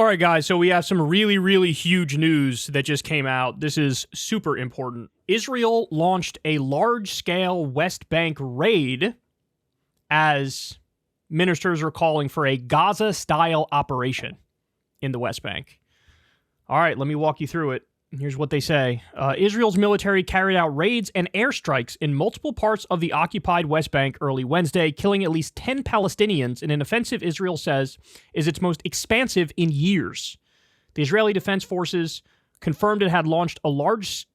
right, guys, so we have some really, really huge news that just came out. This is super important. Israel launched a large-scale West Bank raid as ministers are calling for a Gaza-style operation in the West Bank. All right, let me walk you through it. Here's what they say. Israel's military carried out raids and airstrikes in multiple parts of the occupied West Bank early Wednesday, killing at least 10 Palestinians in an offensive Israel says is its most expansive in years. The Israeli Defense Forces confirmed it had launched a large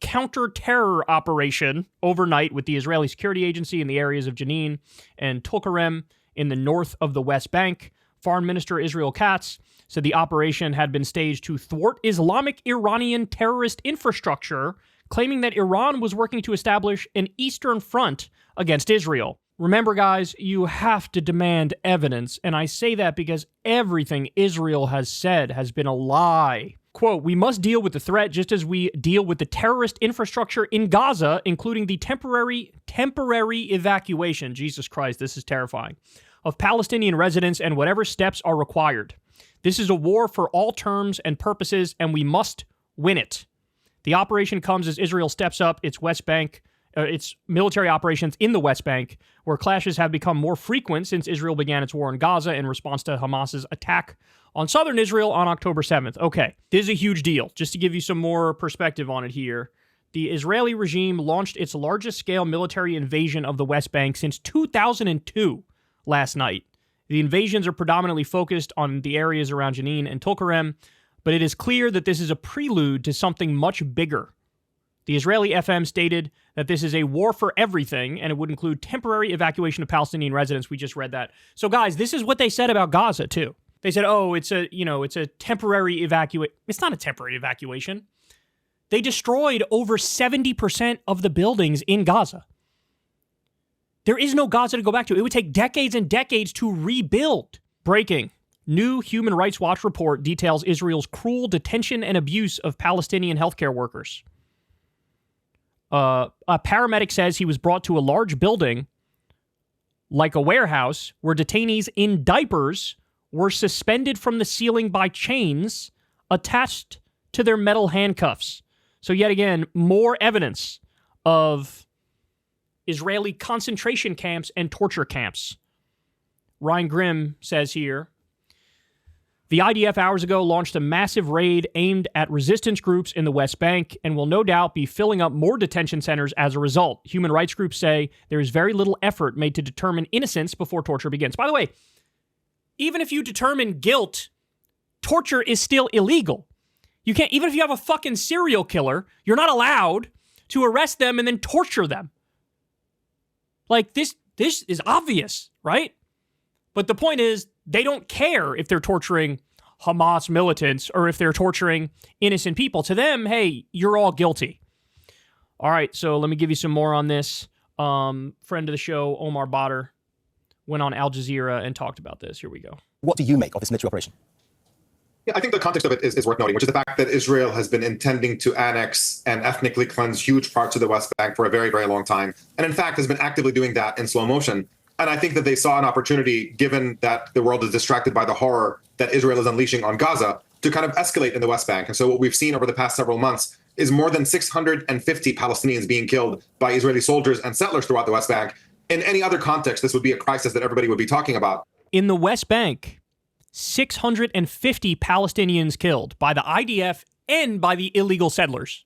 counter-terror operation overnight with the Israeli Security Agency in the areas of Jenin and Tulkarem in the north of the West Bank. Foreign Minister Israel Katz said the operation had been staged to thwart Islamic Iranian terrorist infrastructure, claiming that Iran was working to establish an Eastern Front against Israel. Remember, guys, you have to demand evidence, and I say that because everything Israel has said has been a lie. Quote, we must deal with the threat just as we deal with the terrorist infrastructure in Gaza, including the temporary evacuation, Jesus Christ, this is terrifying, of Palestinian residents and whatever steps are required. This is a war for all terms and purposes, and we must win it. The operation comes as Israel steps up its its military operations in the West Bank, where clashes have become more frequent since Israel began its war in Gaza in response to Hamas's attack on southern Israel on October 7th. Okay, this is a huge deal. Just to give you some more perspective on it here, the Israeli regime launched its largest-scale military invasion of the West Bank since 2002 last night. The invasions are predominantly focused on the areas around Jenin and Tulkarem, but it is clear that this is a prelude to something much bigger. The Israeli FM stated that this is a war for everything, and it would include temporary evacuation of Palestinian residents. We just read that. So, guys, this is what they said about Gaza, too. They said, it's a temporary evacuation. It's not a temporary evacuation. They destroyed over 70% of the buildings in Gaza. There is no Gaza to go back to. It would take decades and decades to rebuild. Breaking. New Human Rights Watch report details Israel's cruel detention and abuse of Palestinian healthcare workers. A paramedic says he was brought to a large building, like a warehouse, where detainees in diapers were suspended from the ceiling by chains attached to their metal handcuffs. So yet again, more evidence of Israeli concentration camps and torture camps. Ryan Grimm says here, the IDF hours ago launched a massive raid aimed at resistance groups in the West Bank and will no doubt be filling up more detention centers as a result. Human rights groups say there is very little effort made to determine innocence before torture begins. By the way, even if you determine guilt, torture is still illegal. You can't, even if you have a fucking serial killer, you're not allowed to arrest them and then torture them. Like, this is obvious, right? But the point is, they don't care if they're torturing Hamas militants or if they're torturing innocent people. To them, hey, you're all guilty. All right, so let me give you some more on this. Friend of the show, Omar Badr, went on Al Jazeera and talked about this. Here we go. What do you make of this military operation? Yeah, I think the context of it is worth noting, which is the fact that Israel has been intending to annex and ethnically cleanse huge parts of the West Bank for a very, very long time. And in fact, has been actively doing that in slow motion. And I think that they saw an opportunity, given that the world is distracted by the horror that Israel is unleashing on Gaza, to kind of escalate in the West Bank. And so what we've seen over the past several months is more than 650 Palestinians being killed by Israeli soldiers and settlers throughout the West Bank. In any other context, this would be a crisis that everybody would be talking about. In the West Bank, 650 Palestinians killed by the IDF and by the illegal settlers.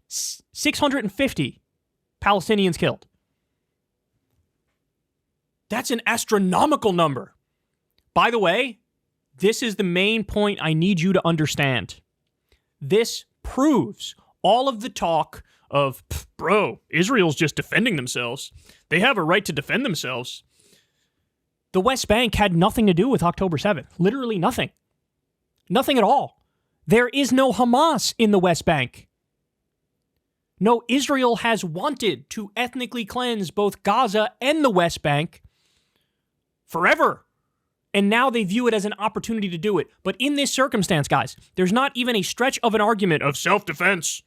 650 Palestinians killed. That's an astronomical number. By the way, this is the main point I need you to understand. This proves all of the talk of, bro, Israel's just defending themselves. They have a right to defend themselves. The West Bank had nothing to do with October 7th. Literally nothing. Nothing at all. There is no Hamas in the West Bank. No, Israel has wanted to ethnically cleanse both Gaza and the West Bank forever. And now they view it as an opportunity to do it. But in this circumstance, guys, there's not even a stretch of an argument of self-defense.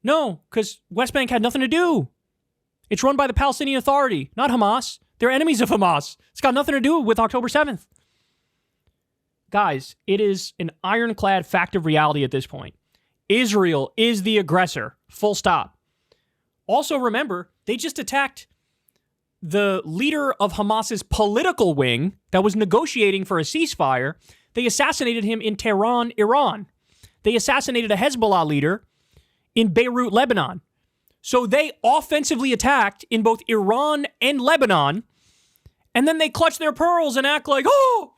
No, because West Bank had nothing to do. It's run by the Palestinian Authority, not Hamas. They're enemies of Hamas. It's got nothing to do with October 7th. Guys, it is an ironclad fact of reality at this point. Israel is the aggressor. Full stop. Also, remember, they just attacked the leader of Hamas's political wing that was negotiating for a ceasefire. They assassinated him in Tehran, Iran. They assassinated a Hezbollah leader in Beirut, Lebanon. So they offensively attacked in both Iran and Lebanon, and then they clutch their pearls and act like, oh,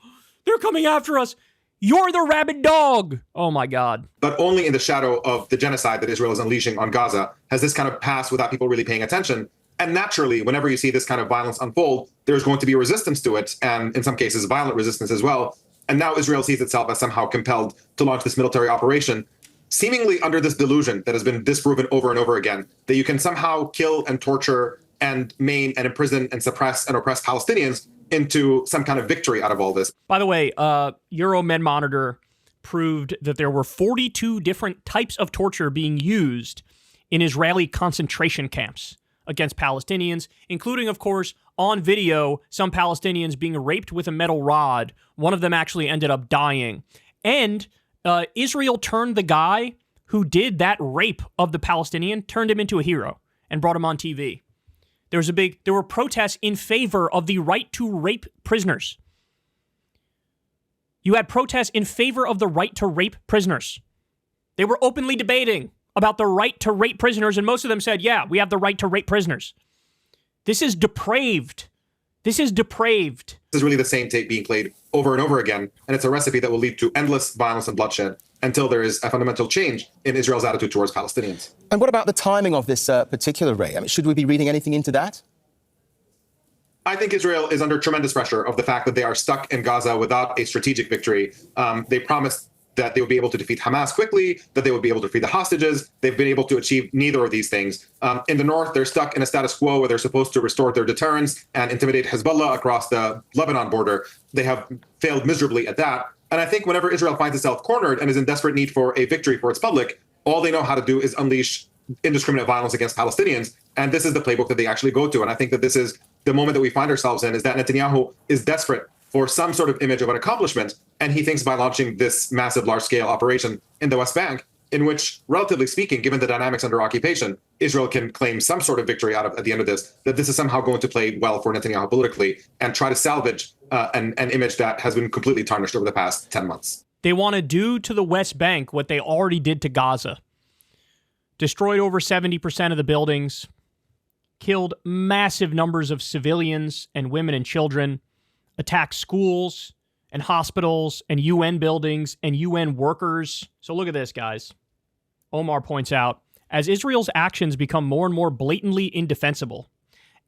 they're coming after us. You're the rabid dog. Oh, my God. But only in the shadow of the genocide that Israel is unleashing on Gaza has this kind of passed without people really paying attention. And naturally, whenever you see this kind of violence unfold, there's going to be resistance to it, and in some cases, violent resistance as well. And now Israel sees itself as somehow compelled to launch this military operation, seemingly under this delusion that has been disproven over and over again, that you can somehow kill and torture and maim and imprison and suppress and oppress Palestinians into some kind of victory out of all this. By the way, Euromed Monitor proved that there were 42 different types of torture being used in Israeli concentration camps against Palestinians, including, of course, on video, some Palestinians being raped with a metal rod. One of them actually ended up dying. And Israel turned the guy who did that rape of the Palestinian, turned him into a hero and brought him on TV. There were protests in favor of the right to rape prisoners. You had protests in favor of the right to rape prisoners. They were openly debating about the right to rape prisoners, and most of them said, yeah, we have the right to rape prisoners. This is depraved. This is depraved. This is really the same tape being played over and over again, and it's a recipe that will lead to endless violence and bloodshed until there is a fundamental change in Israel's attitude towards Palestinians. And what about the timing of this particular raid? I mean, should we be reading anything into that? I think Israel is under tremendous pressure of the fact that they are stuck in Gaza without a strategic victory. They promised that they would be able to defeat Hamas quickly, that they would be able to free the hostages. They've been able to achieve neither of these things. In the north, they're stuck in a status quo where they're supposed to restore their deterrence and intimidate Hezbollah across the Lebanon border. They have failed miserably at that. And I think whenever Israel finds itself cornered and is in desperate need for a victory for its public, all they know how to do is unleash indiscriminate violence against Palestinians. And this is the playbook that they actually go to. And I think that this is the moment that we find ourselves in, is that Netanyahu is desperate for some sort of image of an accomplishment. And he thinks by launching this massive large-scale operation in the West Bank, in which, relatively speaking, given the dynamics under occupation, Israel can claim some sort of victory out of at the end of this, that this is somehow going to play well for Netanyahu politically and try to salvage an image that has been completely tarnished over the past 10 months. They want to do to the West Bank what they already did to Gaza. Destroyed over 70% of the buildings, killed massive numbers of civilians and women and children, attacked schools and hospitals and UN buildings and UN workers. So look at this, guys. Omar points out, as Israel's actions become more and more blatantly indefensible,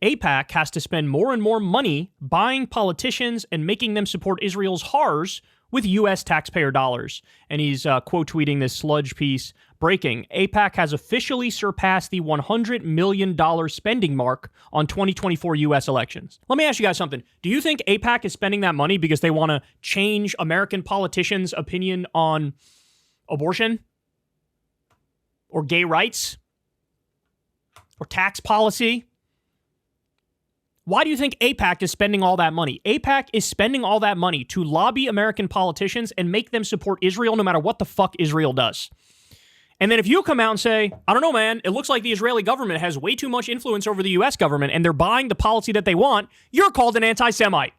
AIPAC has to spend more and more money buying politicians and making them support Israel's horrors with U.S. taxpayer dollars. And he's quote tweeting this sludge piece. Breaking, AIPAC has officially surpassed the $100 million spending mark on 2024 U.S. elections. Let me ask you guys something. Do you think AIPAC is spending that money because they want to change American politicians' opinion on abortion? Or gay rights? Or tax policy? Why do you think AIPAC is spending all that money? AIPAC is spending all that money to lobby American politicians and make them support Israel no matter what the fuck Israel does. And then if you come out and say, I don't know, man, it looks like the Israeli government has way too much influence over the U.S. government and they're buying the policy that they want, you're called an anti-Semite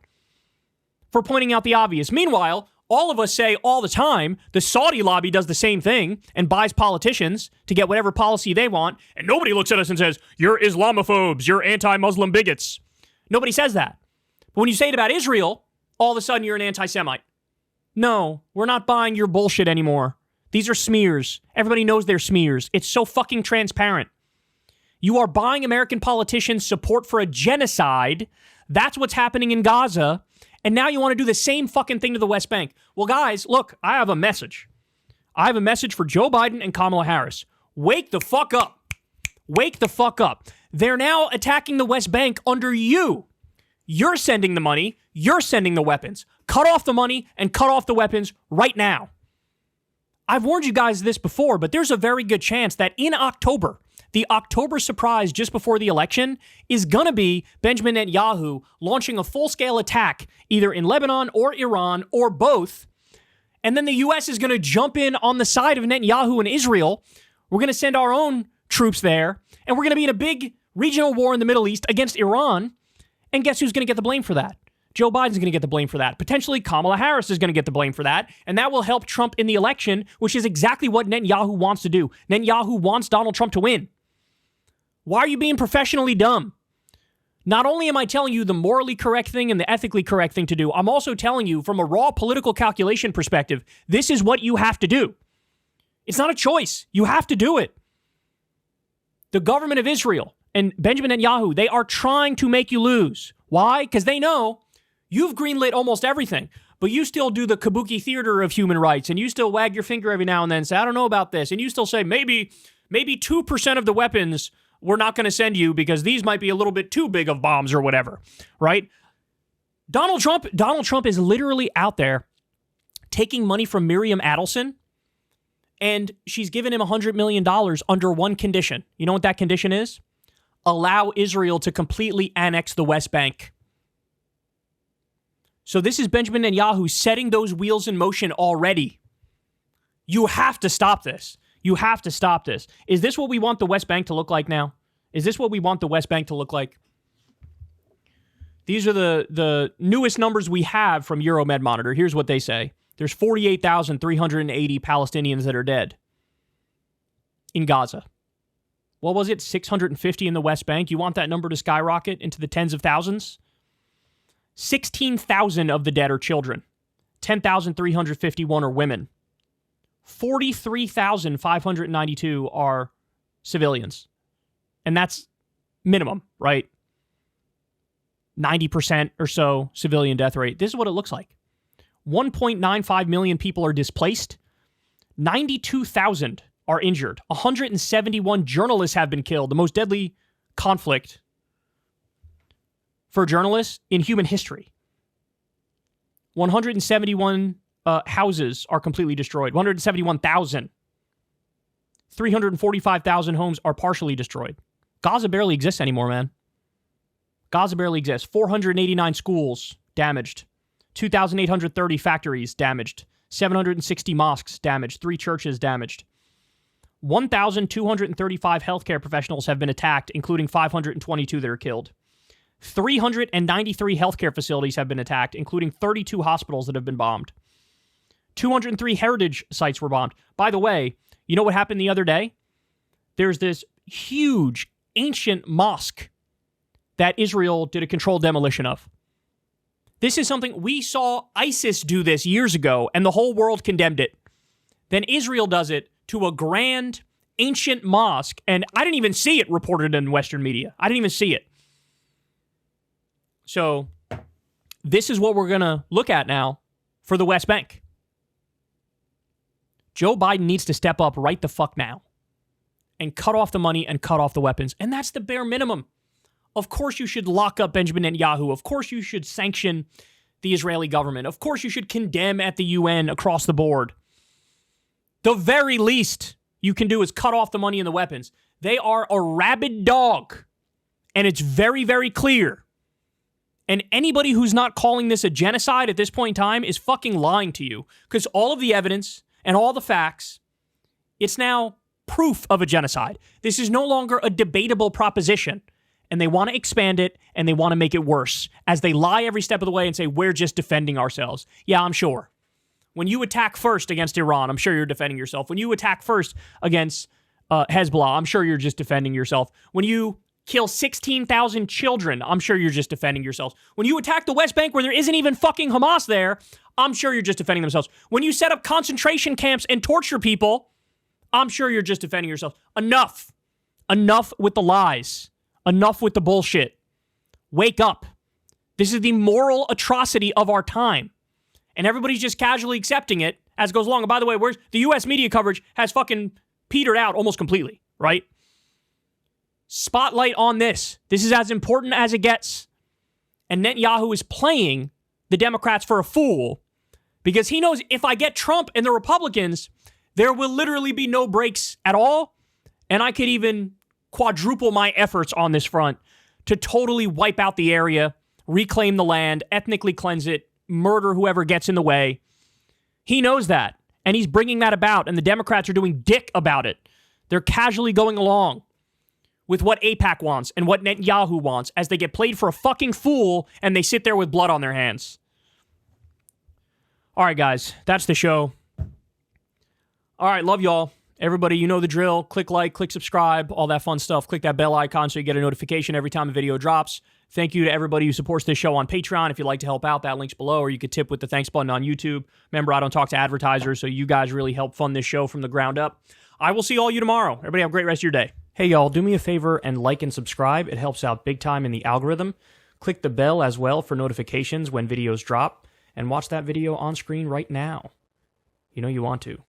for pointing out the obvious. Meanwhile, all of us say all the time, the Saudi lobby does the same thing and buys politicians to get whatever policy they want, and nobody looks at us and says, you're Islamophobes, you're anti-Muslim bigots. Nobody says that. But when you say it about Israel, all of a sudden you're an anti-Semite. No, we're not buying your bullshit anymore. These are smears. Everybody knows they're smears. It's so fucking transparent. You are buying American politicians' support for a genocide. That's what's happening in Gaza. And now you want to do the same fucking thing to the West Bank. Well, guys, look, I have a message. I have a message for Joe Biden and Kamala Harris. Wake the fuck up. Wake the fuck up. They're now attacking the West Bank under you. You're sending the money. You're sending the weapons. Cut off the money and cut off the weapons right now. I've warned you guys this before, but there's a very good chance that in October, the October surprise just before the election is going to be Benjamin Netanyahu launching a full-scale attack either in Lebanon or Iran or both And then the U.S. is going to jump in on the side of Netanyahu and Israel. We're going to send our own troops there. And we're going to be in a big regional war in the Middle East against Iran. And guess who's going to get the blame for that? Joe Biden's going to get the blame for that. Potentially Kamala Harris is going to get the blame for that. And that will help Trump in the election, which is exactly what Netanyahu wants to do. Netanyahu wants Donald Trump to win. Why are you being professionally dumb? Not only am I telling you the morally correct thing and the ethically correct thing to do, I'm also telling you from a raw political calculation perspective, this is what you have to do. It's not a choice. You have to do it. The government of Israel and Benjamin Netanyahu, they are trying to make you lose. Why? Because they know you've greenlit almost everything, but you still do the kabuki theater of human rights, and you still wag your finger every now and then and say, I don't know about this, and you still say maybe 2% of the weapons we're not going to send you because these might be a little bit too big of bombs or whatever, right? Donald Trump is literally out there taking money from Miriam Adelson, and she's given him $100 million under one condition. You know what that condition is? Allow Israel to completely annex the West Bank. So this is Benjamin Netanyahu setting those wheels in motion already. You have to stop this. You have to stop this. Is this what we want the West Bank to look like now? Is this what we want the West Bank to look like? These are the newest numbers we have from Euromed Monitor. Here's what they say. There's 48,380 Palestinians that are dead in Gaza. What was it? 650 in the West Bank? You want that number to skyrocket into the tens of thousands? 16,000 of the dead are children. 10,351 are women. 43,592 are civilians. And that's minimum, right? 90% or so civilian death rate. This is what it looks like. 1.95 million people are displaced. 92,000 are injured. 171 journalists have been killed. The most deadly conflict for journalists in human history. 171 houses are completely destroyed. 171,000. 345,000 homes are partially destroyed. Gaza barely exists anymore, man. Gaza barely exists. 489 schools damaged. 2,830 factories damaged. 760 mosques damaged. 3 churches damaged. 1,235 healthcare professionals have been attacked, including 522 that are killed. 393 healthcare facilities have been attacked, including 32 hospitals that have been bombed. 203 heritage sites were bombed. By the way, you know what happened the other day? There's this huge ancient mosque that Israel did a controlled demolition of. This is something we saw ISIS do this years ago, and the whole world condemned it. Then Israel does it to a grand ancient mosque, and I didn't even see it reported in Western media. I didn't even see it. So this is what we're going to look at now for the West Bank. Joe Biden needs to step up right the fuck now and cut off the money and cut off the weapons. And that's the bare minimum. Of course you should lock up Benjamin Netanyahu. Of course you should sanction the Israeli government. Of course you should condemn at the UN across the board. The very least you can do is cut off the money and the weapons. They are a rabid dog. And it's very, very clear. And anybody who's not calling this a genocide at this point in time is fucking lying to you. Because all of the evidence and all the facts, it's now proof of a genocide. This is no longer a debatable proposition. And they want to expand it, and they want to make it worse as they lie every step of the way and say, we're just defending ourselves. Yeah, I'm sure. When you attack first against Iran, I'm sure you're defending yourself. When you attack first against Hezbollah, I'm sure you're just defending yourself. When you kill 16,000 children, I'm sure you're just defending yourselves. When you attack the West Bank where there isn't even fucking Hamas there, I'm sure you're just defending themselves. When you set up concentration camps and torture people, I'm sure you're just defending yourself. Enough. Enough with the lies. Enough with the bullshit. Wake up. This is the moral atrocity of our time. And everybody's just casually accepting it as it goes along. And by the way, where's the U.S. media coverage has fucking petered out almost completely, right? Spotlight on this. This is as important as it gets. And Netanyahu is playing the Democrats for a fool because he knows if I get Trump and the Republicans, there will literally be no breaks at all. And I could even quadruple my efforts on this front to totally wipe out the area, reclaim the land, ethnically cleanse it, murder whoever gets in the way. He knows that, and he's bringing that about, and the Democrats are doing dick about it. They're casually going along with what AIPAC wants and what Netanyahu wants as they get played for a fucking fool and they sit there with blood on their hands. All right, guys, that's the show. All right, love y'all. Everybody, you know the drill. Click like, click subscribe, all that fun stuff. Click that bell icon so you get a notification every time a video drops. Thank you to everybody who supports this show on Patreon. If you'd like to help out, that link's below, or you could tip with the thanks button on YouTube. Remember, I don't talk to advertisers, so you guys really help fund this show from the ground up. I will see all you tomorrow. Everybody have a great rest of your day. Hey, y'all, do me a favor and like and subscribe. It helps out big time in the algorithm. Click the bell as well for notifications when videos drop, and watch that video on screen right now. You know you want to.